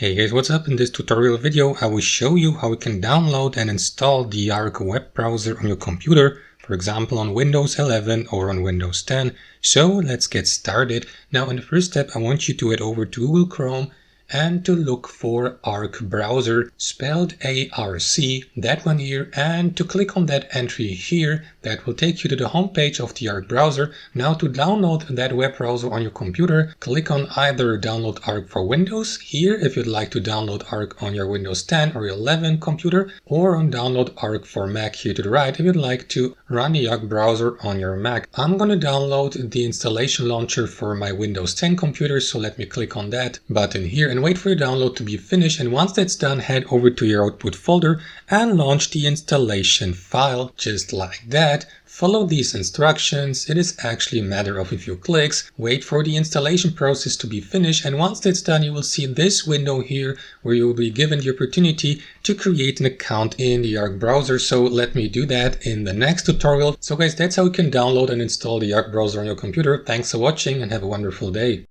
Hey guys, what's up? In this tutorial video I will show you how you can download and install the Arc web browser on your computer, for example on Windows 11 or on Windows 10. So let's get started. Now in the first step I want you to head over to Google Chrome and to look for Arc browser, spelled A-R-C, that one here, and to click on that entry here. That will take you to the home page of the Arc browser. Now to download that web browser on your computer, click on either download Arc for Windows here if you'd like to download Arc on your Windows 10 or 11 computer, or on download Arc for Mac here to the right if you'd like to run the Arc browser on your Mac. I'm going to download the installation launcher for my Windows 10 computer, so let me click on that button here and wait for your download to be finished. And once that's done, head over to your output folder and launch the installation file just like that. Follow these instructions. It is actually a matter of a few clicks. Wait for the installation process to be finished, and once that's done you will see this window here where you will be given the opportunity to create an account in the Arc browser. So let me do that in the next tutorial. So guys, that's how you can download and install the Arc browser on your computer. Thanks for watching and have a wonderful day.